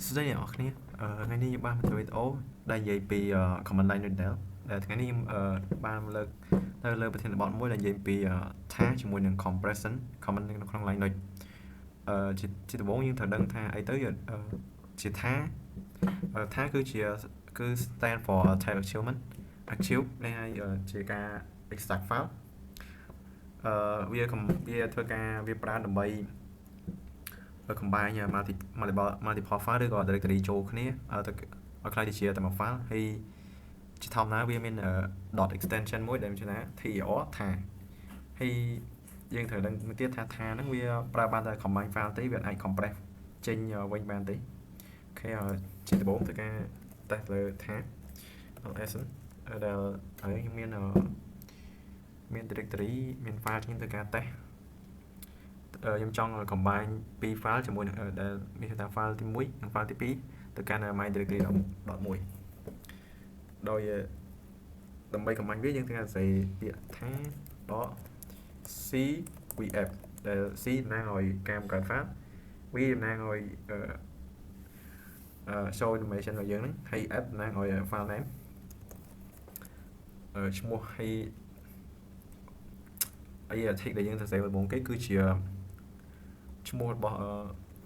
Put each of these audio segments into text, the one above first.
សួស្តីអ្នកនរគ្នាថ្ងៃនេះខ្ញុំបានមកធ្វើវីដេអូដែលនិយាយពី command line model ដែលថ្ងៃនេះខ្ញុំបានលើកនៅលើប្រធានបទមួយដែលនិយាយពីថាជាមួយនឹង compression command នៅក្នុង line node ជាដំបូងយើងត្រូវដឹងថាអីទៅជាថាគឺ stand for type achievement achieve នេះហើយជាការ extract file វាធ្វើការវាប្រើដើម្បីcombine multiple file ឬក៏ directory ចូលគ្នាឲ្យខ្ល้ายទៅជាតែមួយ file ហើយជាធម្មតាវាមាន dot extension មួយដែលមានชื่อថា ter ថាហើយយើងត្រូវដឹងទៀតថាហ្នឹងវាប្រើបានតែ combine file ទេវាអាច compress ចេញវិញបានទេអូខេជាដំបូងធ្វើការ test លើថា ls ដែលហើយខ្ញុំមាន directory មាន file ខ្ញុំធ្វើការ test ខ្ញុំចង់ combine ពីរ file ជាមួយនឹងដែលមានថា file ទី1និង file ទី2ទៅកាន់ my directory 11ដោយដើម្បី combine វាយើងត្រូវការសរសេរពាក្យថា .cvf ដែល c តំណាងឲ្យការបង្កើត file v តំណាងឲ្យshow information របស់យើងហ្នឹងហើយ f តំណាងឲ្យ file name ឈ្មោះហើយtick ដែលយើងសរសេរដំបូងគេគឺជាឈ្មោះរបស់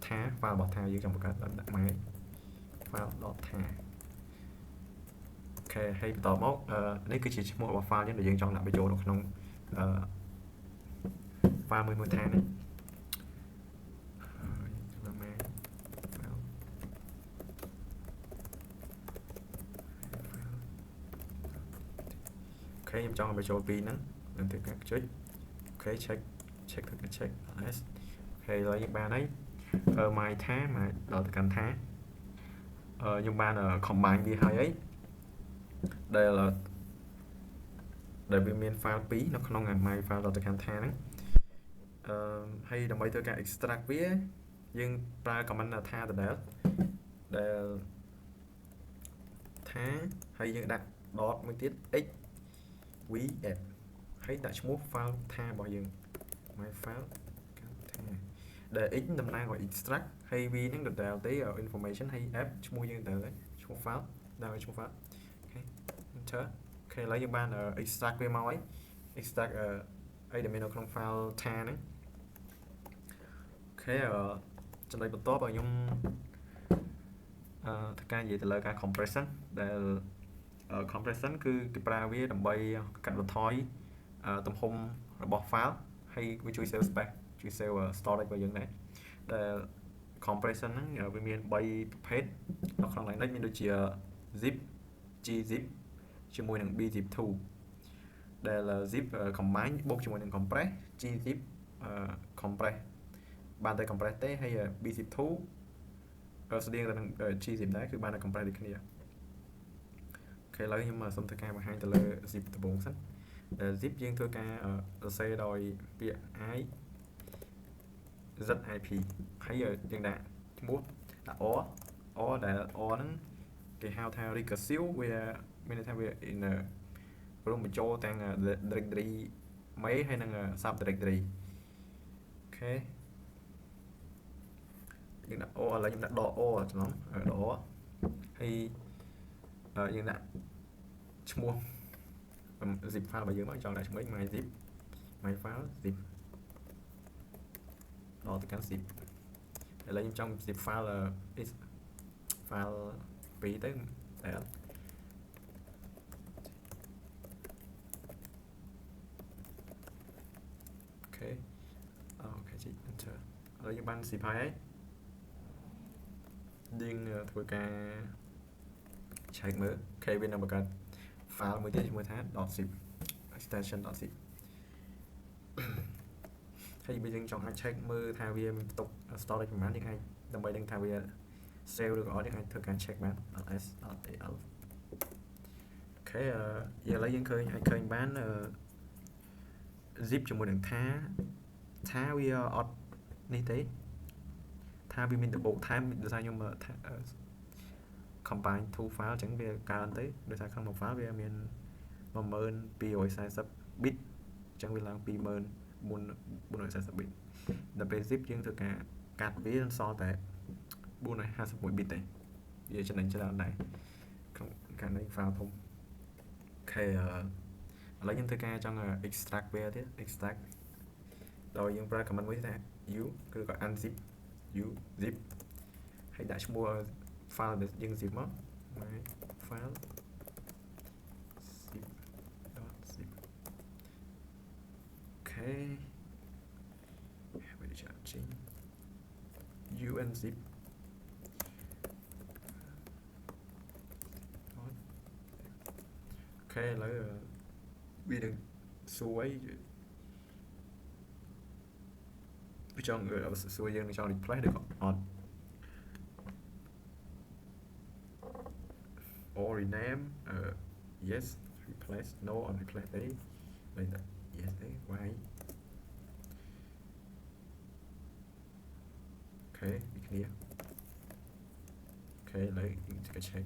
ថា file របស់ថាយើងចង់បង្កើតដាក់ my file ដតថាអូខេហើយបន្តមកនេះគឺជាឈ្មោះរបស់ file យើងដែលយើងចង់ដាក់បញ្ចូលនៅក្នុងfile មួយថានេះអូខេខ្ញុំចង់បញ្ចូលពីរហ្នឹងនឹងធ្វើការចុចអូខេ check ធ្វើការ check ls អូខេហើយយើងបានហើយmy ថាមកដល់ទៅកាន់ថាខ្ញុំបាន combine វាហើយដែលវាមាន file 2នៅក្នុង my file ដល់ទៅកាន់ថាហ្នឹងហើយដើម្បីធ្វើការ extract វាយើងប្រើ command ថាដដែលថាហើយយើងដាក់ dot មួយទៀត x vf ហើយដាក់ឈ្មោះ file ថារបស់យើង my file ថាដែល x តំណាងឲ្យ extract ហើយ v ហ្នឹងដដែលទេ information ហើយ f ឈ្មោះយើងទៅឈ្មោះ file ដាក់ឲ្យឈ្មោះ file អូខេ enter អូខេឥឡូវយើងបាន extract វាមកហើយ extract អីដែលមាននៅក្នុង file ថាហ្នឹងអូខេចំណុចបន្ទាប់ឲ្យខ្ញុំធ្វើការនិយាយទៅលើការ compression ដែល compression គឺគេប្រើវាដើម្បីកាត់បន្ថយទំហំរបស់ file ហើយវាជួយ save space ជួយ save storage របស់យើងដែរដែល compression ហ្នឹងវាមាន3ប្រភេទនៅក្នុង Linux មានដូចជា zip gzip ជាមួយនឹង bzip2 ដែល zip combine បូកជាមួយនឹង compress gzip compress បានតែ compress ទេហើយ bzip2 ស្តៀងទៅនឹង gzip ដែរគឺបានតែ compress ដូចគ្នាអូខេឥឡូវខ្ញុំសូមធ្វើការបង្ហាញទៅលើ zip ដំបូងសិនដែល zip យើងធ្វើការសរសេរដោយពាក្យ i zip ហើយយើងដាក់ឈ្មោះដាក់ or ដែល or ហ្នឹងគេហៅថា recursive វាមានន័យថាវា inner រួមបញ្ចូលទាំង directory main ហើយនិង sub directory អូខេយើងដាក់ or ឥឡូវខ្ញុំដាក់ .or ច្រឡំ .or ហើយយើងដាក់ឈ្មោះ zip file របស់យើងមកចង់ដាក់ឈ្មោះ my zip my file zip ដល់ទៅកាន់ zip ឥឡូវខ្ញុំចង់ zip file file 2ទៅតែអូខេជី enter ឥឡូវយើងបាន zip ហើយយើងធ្វើការ check មើលអូខេវានឹងបង្កើត file មួយទៀតឈ្មោះថា .zip extension .zip ហើយបើយើងចង់អាច check មើលថាវាមានផ្ទុក storage ប្រហែលយើងអាចដើម្បីដឹងថាវា save ឬក៏អត់យើងអាចធ្វើការ check បាន .s.al អូខេឥឡូវយើងអាចឃើញបាន zip ជាមួយនឹងថាវាអត់នេះទេថាវាមានដំបូកថែមដោយសារខ្ញុំcombine two file អញ្ចឹងវាកើនទៅដោយសារក្នុងមួយ file វាមាន12240 bit អញ្ចឹងវាឡើង24440 bit ដល់ពេល zip យើងធ្វើការកាត់វាសល់តែ 4 này 21 bit nàyវាចំណេញច្រើនដែរក្នុងការនៃ file ធំ OK ឥឡូវខ្ញុំធ្វើការចង់ extract វាទៀត extract ដោយយើងប្រើ command មួយថា u គឺក៏ unzip u zip ហើយដាក់ឈ្មោះ file ដែលយើង zip មក my file zip.zip OK វាจะចេញ unzip OK ឥឡូវវានឹងសួរអីវាចង់សួរយើងនឹងចង់ replace ឬក៏អត់ or rename yes replace no on replace អីលេងតែ yes អី why OK ដូចគ្នា OK ឥឡូវយើងจะ check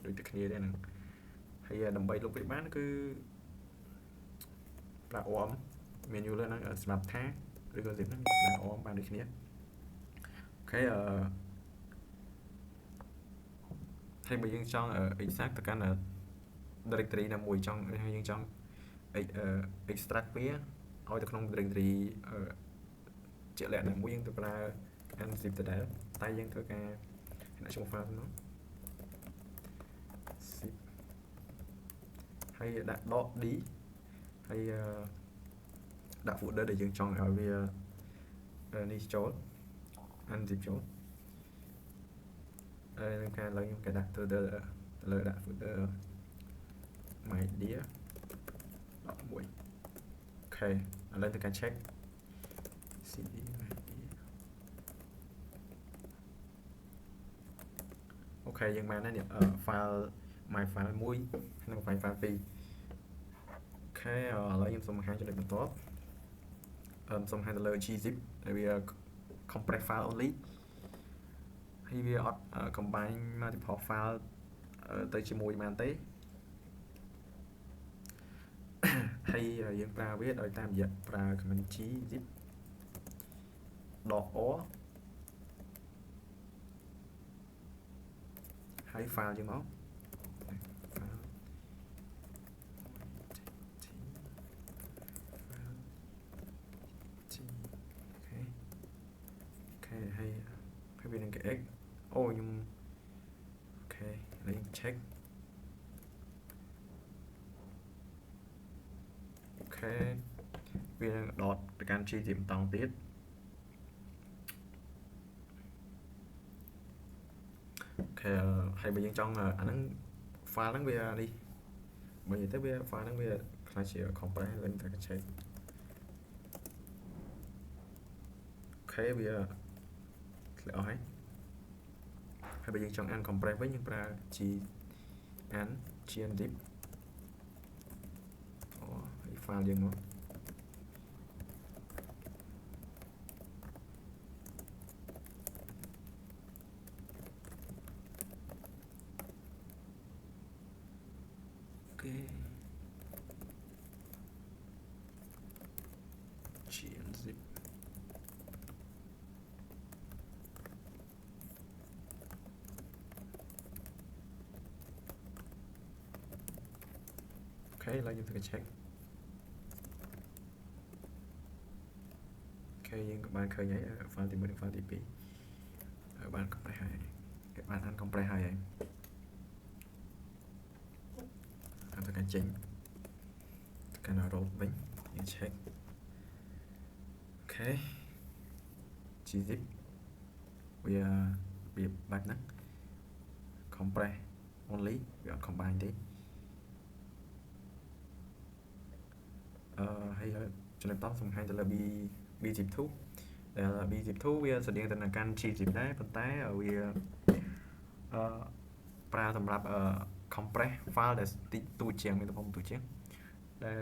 ដូចតែគ្នាដែរហ្នឹងហើយដើម្បីលុបវាបានគឺប្រើ OM menu លើហ្នឹងសម្រាប់ថាឬក៏ zip ហ្នឹងប្រើ OM បានដូចគ្នា OK ហើយបើយើងចង់ exact ទៅកាន់ directory ណាមួយចង់ហើយយើងចង់ extract វាឲ្យទៅក្នុង directory ជាក់លាក់ណាមួយយើងទៅប្រើ unzip ទៅដែរតែយើងធ្វើការដាក់ឈ្មោះ file ហ្នឹង zip ហើយដាក់ .d ហើយដាក់ folder ដែលយើងចង់ឲ្យវានេះចូល unzip ចូលនឹងការឡើងខ្ញុំគេដាក់ទៅលើដាក់ folder media 11 OK ឥឡូវទៅការ check cd media OK យើងបានហើយនេះ file my file 1និង file 2 OK ឥឡូវខ្ញុំសូមបង្ហាញចំណុចបន្ទាប់សូមបង្ហាញទៅលើ gzip ដែលវា compress file only ហើយវាអត់ combine multiple file ទៅជាមួយបានទេហើយយើងប្រើវាដោយតាមរយៈប្រើ command gzip .or ហើយ file យើងមកហើយវានឹងគេ x អូខ្ញុំអូខេឥឡូវយើង check អូខេវានឹងដតទៅកាន់ gzip បន្តទៀតអូខេហើយបើយើងចង់អាហ្នឹង file ហ្នឹងវានេះបើនិយាយទៅវា file ហ្នឹងវាខ្លាចជា compress lên ទៅ check អូខេវាធ្លាក់អស់ហើយបើយើងចង់ uncompress វិញយើងប្រើ gzip ហើយ file យើងមកអូខេ gzip OK ឥឡូវយើងធ្វើ check អូខេយើងក៏បានឃើញហើយ file ទី1និង file ទី2បាន compress ហើយគេបាន uncompress ហើយទៅកាន់ចេញទៅកាន់ root វិញយើង check អូខេ gzip វាបែបហ្នឹង compress only វាអត់ combine ទេហើយចំណុចតសំខាន់ទៅលើ bzip2 ដែល bzip2 វាស្តៀងទៅនឹងកាន់ gzip ដែរប៉ុន្តែវាប្រើសម្រាប់compress file ដែលតិចតួចជាងមានទំហំតូចជាងដែល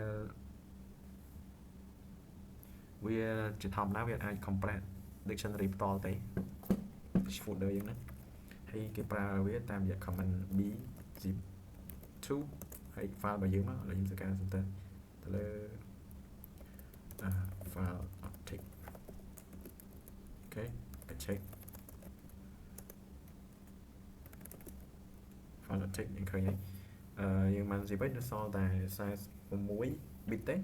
វាជាធម្មតាវាអាច compress dictionary ផ្ទាល់ទេ folder យើងហ្នឹងហើយគេប្រើវាតាមរយៈ command bzip2 ហើយ file របស់យើងមកឥឡូវខ្ញុំធ្វើការ center ទៅលើ file object អូខេ check file text យើងឃើញហើយយើងបាន zip nó so តែ46 bit ទេ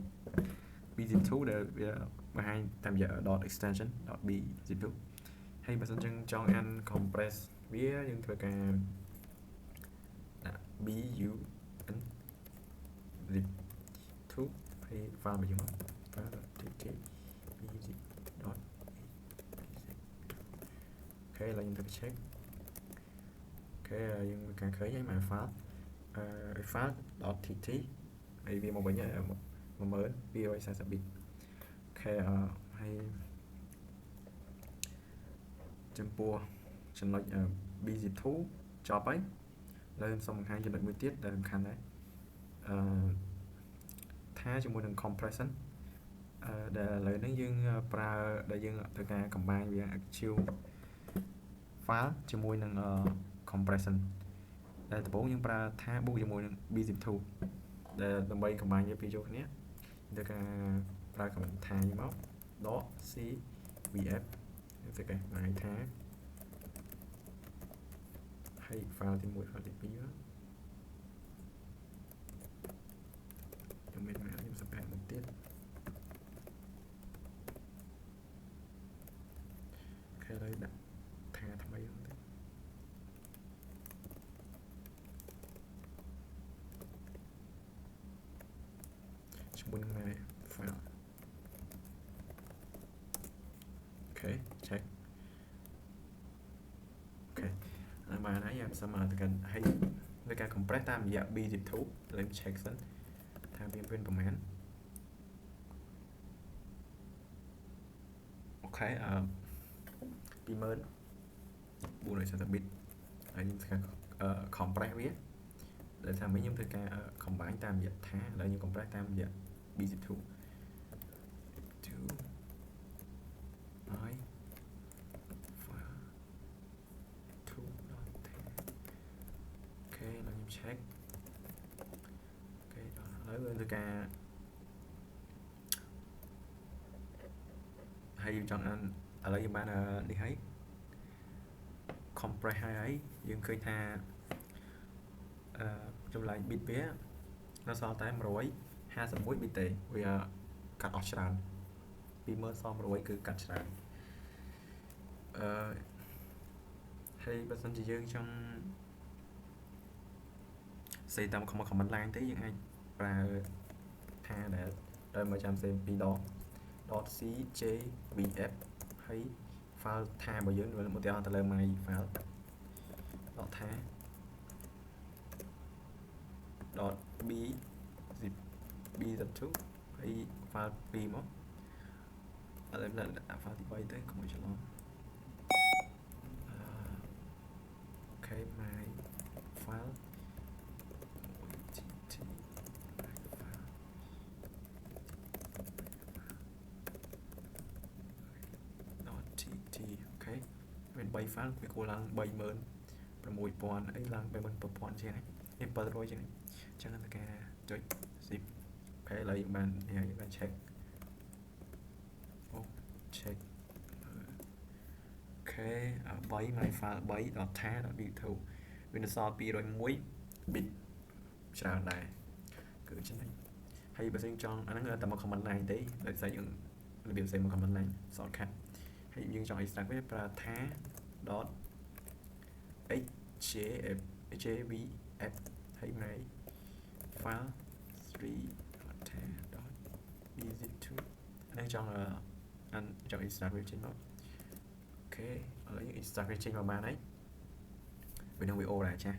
bzip2 ដែលវាបង្ហាញតាមរយៈ dot extension .bzip2 ហើយបើសិនជាចង់ uncompress វាយើងធ្វើការដាក់ bun zip2 ហើយ file របស់យើងមក file.txt bzip.bzip អូខេឥឡូវយើងទៅ check អូខេយើងមានការឃើញហើយមក file.txt ហើយវាមកវិញហើយ10240 bit អូខេហើយចំពោះចំណុច bzip2 ចប់ហើយឥឡូវសូមបង្ហាញចំណុចមួយទៀតដែលសំខាន់ដែរថាជាមួយនឹង compression ដែលឥឡូវនេះយើងប្រើដែលយើងធ្វើការ combine វា actual file ជាមួយនឹង compression ដែលដំបូងយើងប្រើថាបូកជាមួយនឹង bzip2 ដែលដើម្បី combine វាពីរយកគ្នាធ្វើការប្រើ command ថាមក .cvf ធ្វើការបង្ហាញថាហើយ file ទី1 file ទី2ខ្ញុំមានមកខ្ញុំសង្កេតមួយទៀតអូខេឥឡូវដាក់ថាថ្មីហ្នឹងទៅជាមួយនឹង file អូខេ check អូខេបានហើយយើងសមាទៅកាន់ហើយvớiការ compress តាមរយៈ bzip2 ឥឡូវ check សិនថាវាមានប្រមាណអូខេ20440 bit ហើយយើងធ្វើការ compress វាដែលថាមិញខ្ញុំធ្វើការ combine តាមរយៈថាឥឡូវខ្ញុំ compress តាមរយៈ bzip2 ហើយ file 2.10 អូខេឥឡូវខ្ញុំ check អូខេដល់ហើយយើងធ្វើការហើយយើងចង់ឥឡូវយើងបាននេះហើយ compress ហើយយើងឃើញថាចម្លែក bit វានៅសល់តែ151 bit ទេវាកាត់អស់ច្រើន20100គឺកាត់ច្រើនហើយបើសិនជាយើងចង់សេតាម command line ទេយើងអាចប្រើថាដែលមកចាំសេពីរដង .cjvf ហើយ file ថារបស់យើងឧទាហរណ៍ទៅលើ my file ដកថា .bzip2 ហើយ file 2មកឥឡូវដាក់ file ទី3ទៅកុំឲ្យច្រឡំអូខេ my file .tt អូខេមាន3 file វាគួរឡើង36000អីឡើង36000ជាងហ្នឹង700ជាងចឹងតែការចុច zip អូខេឥឡូវយើងបានយើងបាន check អូ check អូខេ3 my file 3.ta.bzip2 វានៅសល់201 bit ច្រើនដែរគឺចំណេញហើយបើសិនចង់អាហ្នឹងតែមក command line ទេដោយសារយើងរបៀបផ្សេងមក command line shortcut ហើយយើងចង់ extract វាប្រើថា .hjvf ហើយ my file 3.ta.bzip2 ហ្នឹងចង់extract វាចេញមកអូខេឥឡូវយើង extract វាចេញមកបានហើយវានឹង VO ដែរចា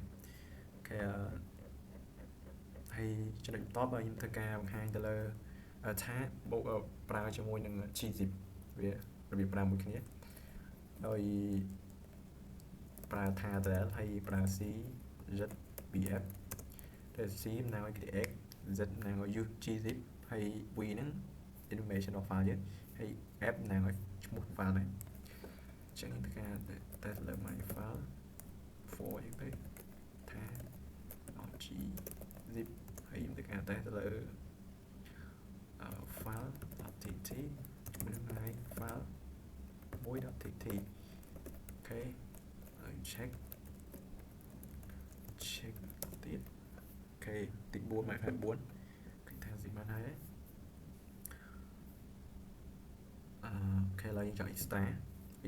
អូខេហើយចំណុចបន្ទាប់ខ្ញុំធ្វើការបង្ហាញទៅលើថាបូកប្រើជាមួយនឹង gzip វារបៀបប្រើមួយគ្នាដោយប្រើថាដដែលហើយប្រើ c zbf តែ c តំណាងឲ្យ create z តំណាងឲ្យ use gzip ហើយ v ហ្នឹង information of file យើងហើយ f តំណាងឲ្យឈ្មោះ file ហ្នឹងអញ្ចឹងធ្វើការតែលើ my file 4យើងទៅថា .gzip ហើយយើងធ្វើការតែលើ file.txt ជាមួយនឹង my file 1.txt អូខេហើយ check check ទៀតអូខេទី4មក4ឃើញថាស៊ីបានហើយអូខេឥឡូវយើងចង់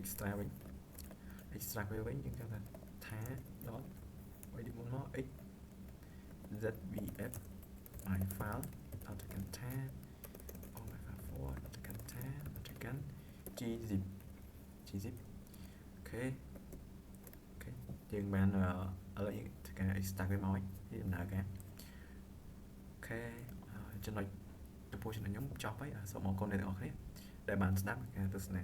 extra វិញ extra វាវិញយើងចង់ថា dot ឲ្យទីមុនមក x zvf my file ដល់ទៅកាន់ថា on my file 4ដល់ទៅកាន់ថាដល់ទៅកាន់ gzip អូខេយើងបានឥឡូវយើងធ្វើការ extract វាមកហើយដំណើរការអូខេចំណុចចំពោះចំណុចខ្ញុំចប់ហើយសូមអរគុណអ្នកទាំងអស់គ្នាដែលបានស្ដាប់ការទស្សនា